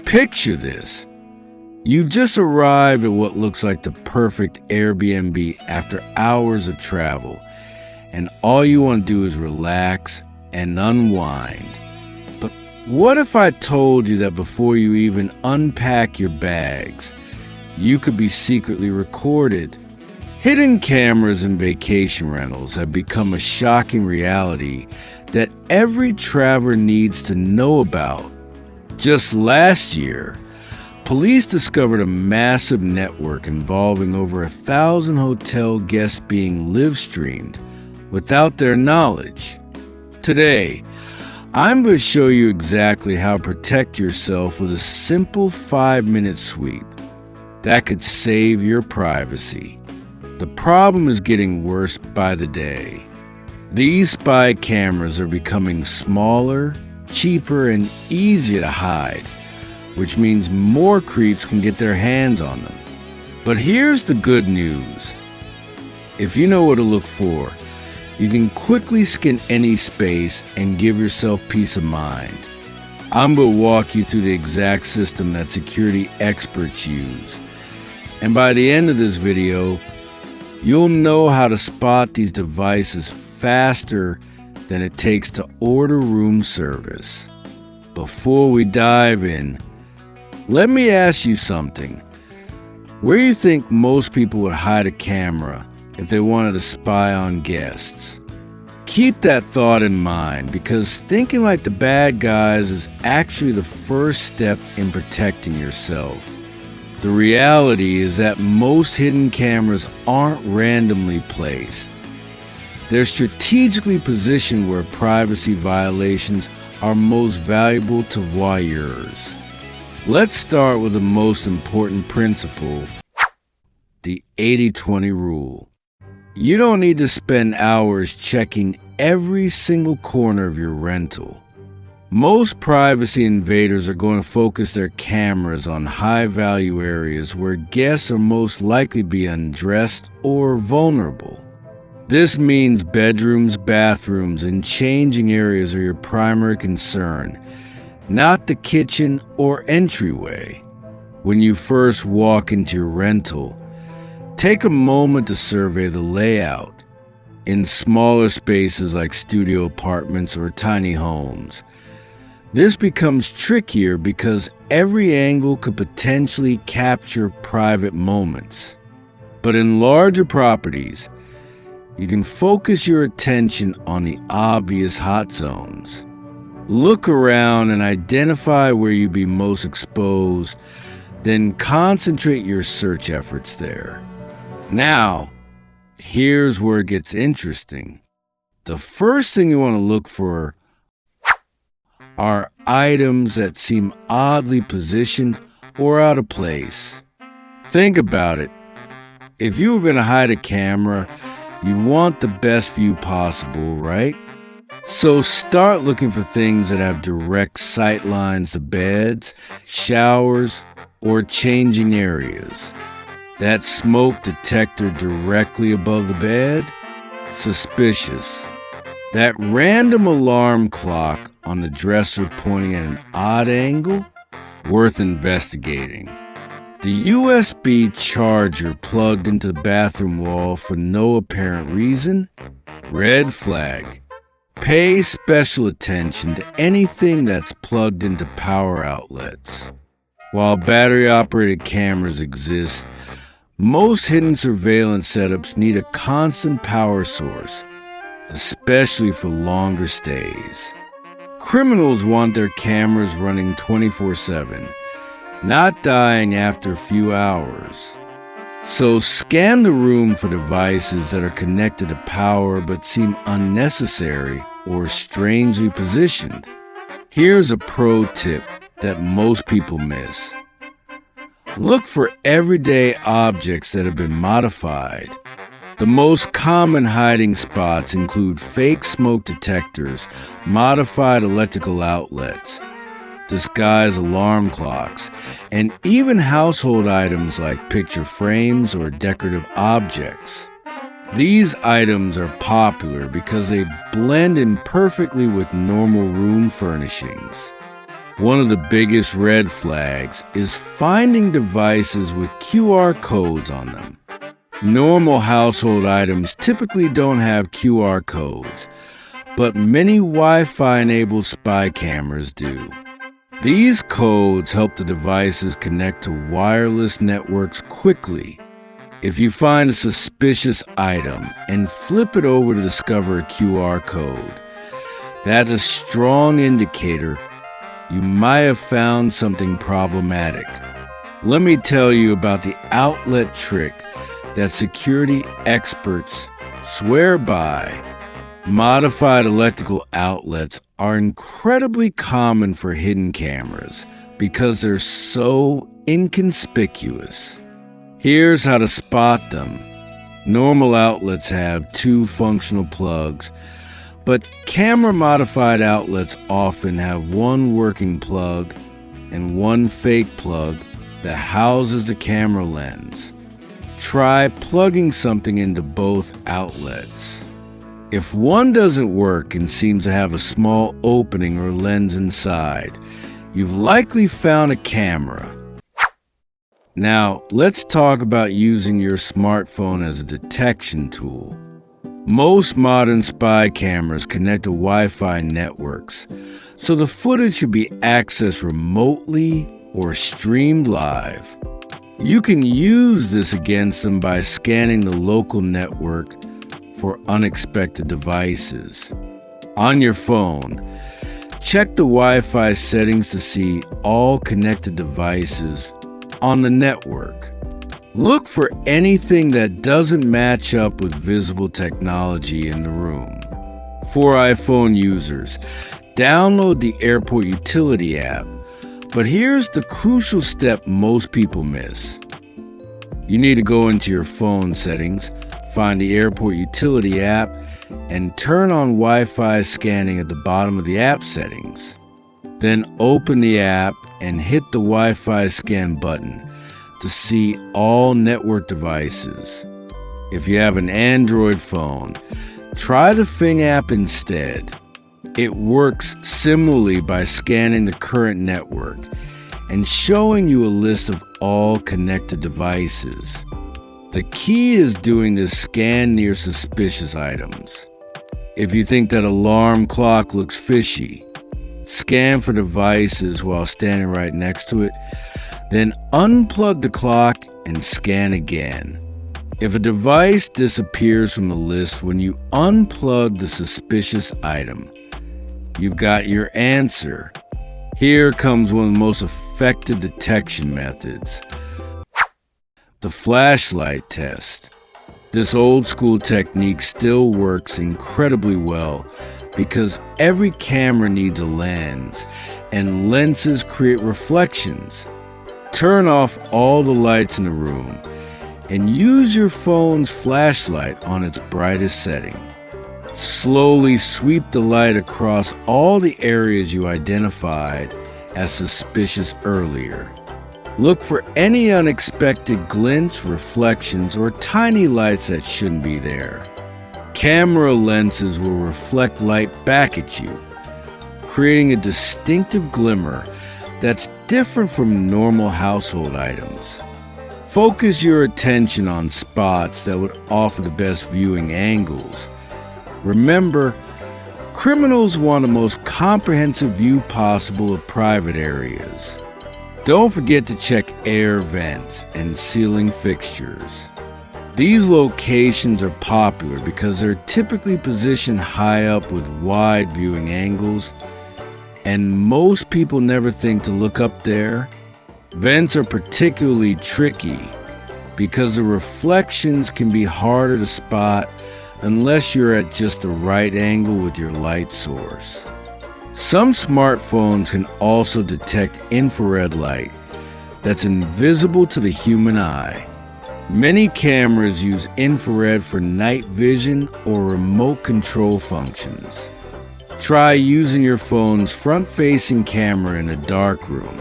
Picture this. You've just arrived at what looks like the perfect Airbnb after hours of travel, and all you want to do is relax and unwind. But what if I told you that before you even unpack your bags, you could be secretly recorded? Hidden cameras in vacation rentals have become a shocking reality that every traveler needs to know about. Just last year, police discovered a massive network involving over 1,000 hotel guests being live-streamed without their knowledge. Today, I'm going to show you exactly how to protect yourself with a simple 5-minute sweep that could save your privacy. The problem is getting worse by the day. These spy cameras are becoming smaller, cheaper, and easier to hide, which means more creeps can get their hands on them. But here's the good news. If you know what to look for, you can quickly scan any space and give yourself peace of mind. I'm going to walk you through the exact system that security experts use. And by the end of this video, you'll know how to spot these devices faster than it takes to order room service. Before we dive in, let me ask you something. Where do you think most people would hide a camera if they wanted to spy on guests? Keep that thought in mind, because thinking like the bad guys is actually the first step in protecting yourself. The reality is that most hidden cameras aren't randomly placed. They're strategically positioned where privacy violations are most valuable to voyeurs. Let's start with the most important principle, the 80-20 rule. You don't need to spend hours checking every single corner of your rental. Most privacy invaders are going to focus their cameras on high-value areas where guests are most likely to be undressed or vulnerable. This means bedrooms, bathrooms, and changing areas are your primary concern, not the kitchen or entryway. When you first walk into your rental, take a moment to survey the layout. In smaller spaces like studio apartments or tiny homes, this becomes trickier because every angle could potentially capture private moments. But in larger properties, you can focus your attention on the obvious hot zones. Look around and identify where you'd be most exposed, then concentrate your search efforts there. Now, here's where it gets interesting. The first thing you want to look for are items that seem oddly positioned or out of place. Think about it. If you were going to hide a camera, you want the best view possible, right? So start looking for things that have direct sight lines to beds, showers, or changing areas. That smoke detector directly above the bed? Suspicious. That random alarm clock on the dresser pointing at an odd angle? Worth investigating. The USB charger plugged into the bathroom wall for no apparent reason? Red flag. Pay special attention to anything that's plugged into power outlets. While battery-operated cameras exist, most hidden surveillance setups need a constant power source, especially for longer stays. Criminals want their cameras running 24/7. Not dying after a few hours. So scan the room for devices that are connected to power but seem unnecessary or strangely positioned. Here's a pro tip that most people miss. Look for everyday objects that have been modified. The most common hiding spots include fake smoke detectors, modified electrical outlets, disguised alarm clocks, and even household items like picture frames or decorative objects. These items are popular because they blend in perfectly with normal room furnishings. One of the biggest red flags is finding devices with QR codes on them. Normal household items typically don't have QR codes, but many Wi-Fi enabled spy cameras do. These codes help the devices connect to wireless networks quickly. If you find a suspicious item and flip it over to discover a QR code, that's a strong indicator you might have found something problematic. Let me tell you about the outlet trick that security experts swear by. Modified electrical outlets are incredibly common for hidden cameras because they're so inconspicuous. Here's how to spot them. Normal outlets have 2 functional plugs, but camera-modified outlets often have 1 working plug and 1 fake plug that houses the camera lens. Try plugging something into both outlets. If one doesn't work and seems to have a small opening or lens inside, you've likely found a camera. Now, let's talk about using your smartphone as a detection tool. Most modern spy cameras connect to Wi-Fi networks, so the footage should be accessed remotely or streamed live. You can use this against them by scanning the local network for unexpected devices. On your phone, check the Wi-Fi settings to see all connected devices on the network. Look for anything that doesn't match up with visible technology in the room. For iPhone users, download the Airport Utility app. But here's the crucial step most people miss. You need to go into your phone settings, find the Airport Utility app, and turn on Wi-Fi scanning at the bottom of the app settings. Then open the app and hit the Wi-Fi scan button to see all network devices. If you have an Android phone, try the Fing app instead. It works similarly by scanning the current network and showing you a list of all connected devices. The key is doing this scan near suspicious items. If you think that alarm clock looks fishy, scan for devices while standing right next to it, then unplug the clock and scan again. If a device disappears from the list when you unplug the suspicious item, you've got your answer. Here comes one of the most effective detection methods: the flashlight test. This old school technique still works incredibly well because every camera needs a lens, and lenses create reflections. Turn off all the lights in the room and use your phone's flashlight on its brightest setting. Slowly sweep the light across all the areas you identified as suspicious earlier. Look for any unexpected glints, reflections, or tiny lights that shouldn't be there. Camera lenses will reflect light back at you, creating a distinctive glimmer that's different from normal household items. Focus your attention on spots that would offer the best viewing angles. Remember, criminals want the most comprehensive view possible of private areas. Don't forget to check air vents and ceiling fixtures. These locations are popular because they're typically positioned high up with wide viewing angles, and most people never think to look up there. Vents are particularly tricky because the reflections can be harder to spot unless you're at just the right angle with your light source. Some smartphones can also detect infrared light that's invisible to the human eye. Many cameras use infrared for night vision or remote control functions. Try using your phone's front-facing camera in a dark room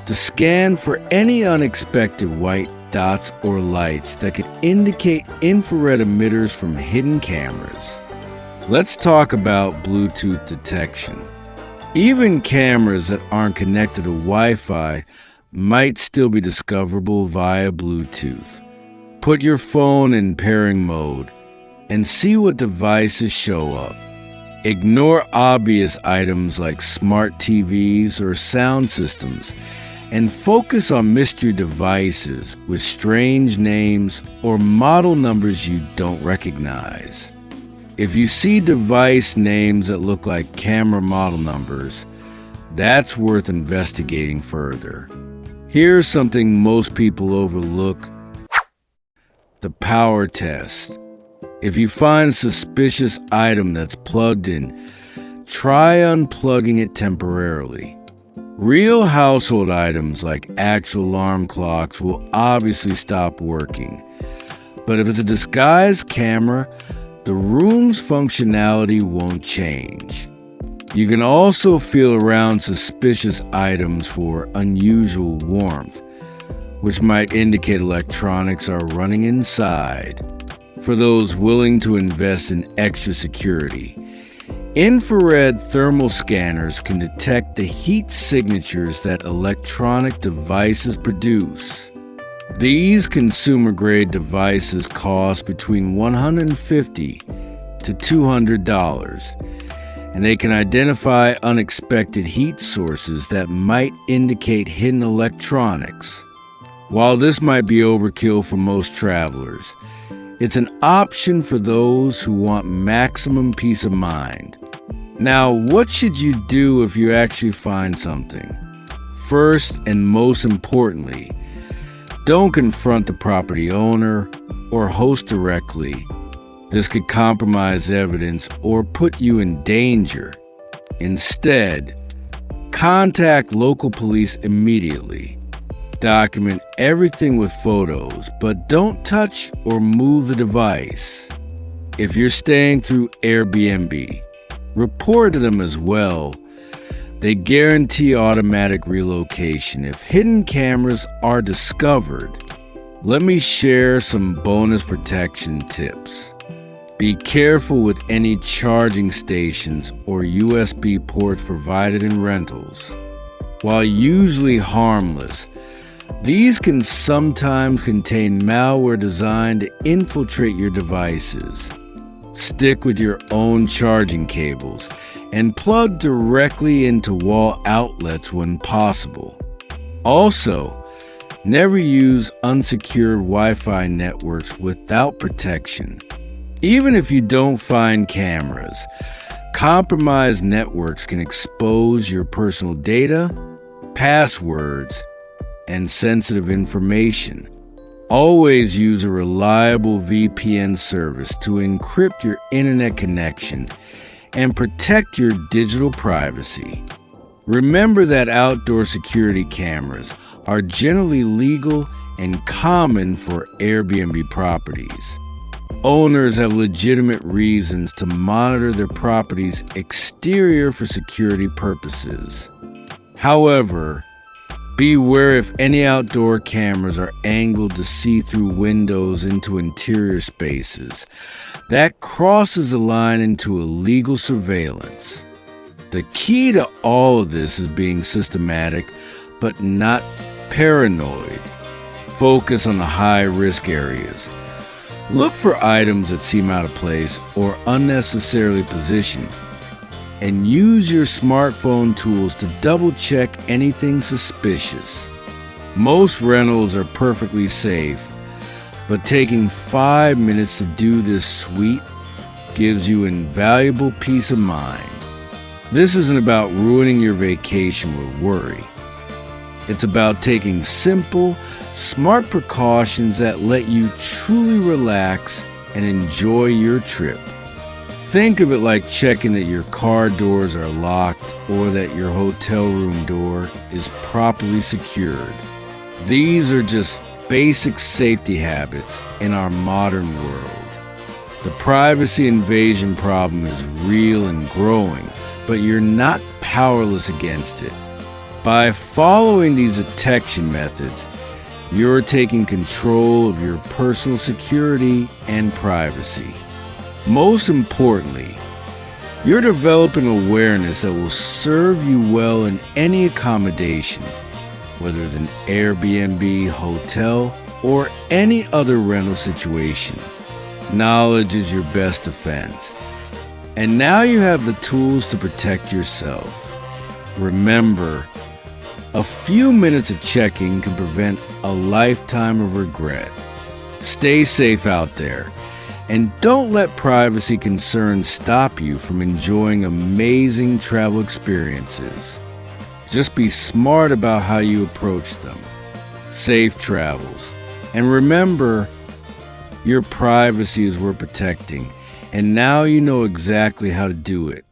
to scan for any unexpected white dots or lights that could indicate infrared emitters from hidden cameras. Let's talk about Bluetooth detection. Even cameras that aren't connected to Wi-Fi might still be discoverable via Bluetooth. Put your phone in pairing mode and see what devices show up. Ignore obvious items like smart TVs or sound systems and focus on mystery devices with strange names or model numbers you don't recognize. If you see device names that look like camera model numbers, that's worth investigating further. Here's something most people overlook: the power test. If you find a suspicious item that's plugged in, try unplugging it temporarily. Real household items like actual alarm clocks will obviously stop working. But if it's a disguised camera, the room's functionality won't change. You can also feel around suspicious items for unusual warmth, which might indicate electronics are running inside. For those willing to invest in extra security, infrared thermal scanners can detect the heat signatures that electronic devices produce. These consumer-grade devices cost between $150 to $200, and they can identify unexpected heat sources that might indicate hidden electronics. While this might be overkill for most travelers, it's an option for those who want maximum peace of mind. Now, what should you do if you actually find something? First and most importantly, don't confront the property owner or host directly. This could compromise evidence or put you in danger. Instead, contact local police immediately. Document everything with photos, but don't touch or move the device. If you're staying through Airbnb, report to them as well. They guarantee automatic relocation if hidden cameras are discovered. Let me share some bonus protection tips. Be careful with any charging stations or USB ports provided in rentals. While usually harmless, these can sometimes contain malware designed to infiltrate your devices. Stick with your own charging cables and plug directly into wall outlets when possible. Also, never use unsecured Wi-Fi networks without protection. Even if you don't find cameras, compromised networks can expose your personal data, passwords, and sensitive information. Always use a reliable VPN service to encrypt your internet connection and protect your digital privacy. Remember that outdoor security cameras are generally legal and common for Airbnb properties. Owners have legitimate reasons to monitor their property's exterior for security purposes. However, beware if any outdoor cameras are angled to see through windows into interior spaces. That crosses a line into illegal surveillance. The key to all of this is being systematic, but not paranoid. Focus on the high-risk areas. Look for items that seem out of place or unnecessarily positioned, and use your smartphone tools to double-check anything suspicious. Most rentals are perfectly safe, but taking 5 minutes to do this suite gives you invaluable peace of mind. This isn't about ruining your vacation with worry. It's about taking simple, smart precautions that let you truly relax and enjoy your trip. Think of it like checking that your car doors are locked or that your hotel room door is properly secured. These are just basic safety habits in our modern world. The privacy invasion problem is real and growing, but you're not powerless against it. By following these detection methods, you're taking control of your personal security and privacy. Most importantly, You're developing awareness that will serve you well in any accommodation, whether it's an Airbnb, hotel, or any other rental situation. Knowledge is your best defense. And now you have the tools to protect yourself. Remember, a few minutes of checking can prevent a lifetime of regret. Stay safe out there. And don't let privacy concerns stop you from enjoying amazing travel experiences. Just be smart about how you approach them. Safe travels. And remember, your privacy is worth protecting. And now you know exactly how to do it.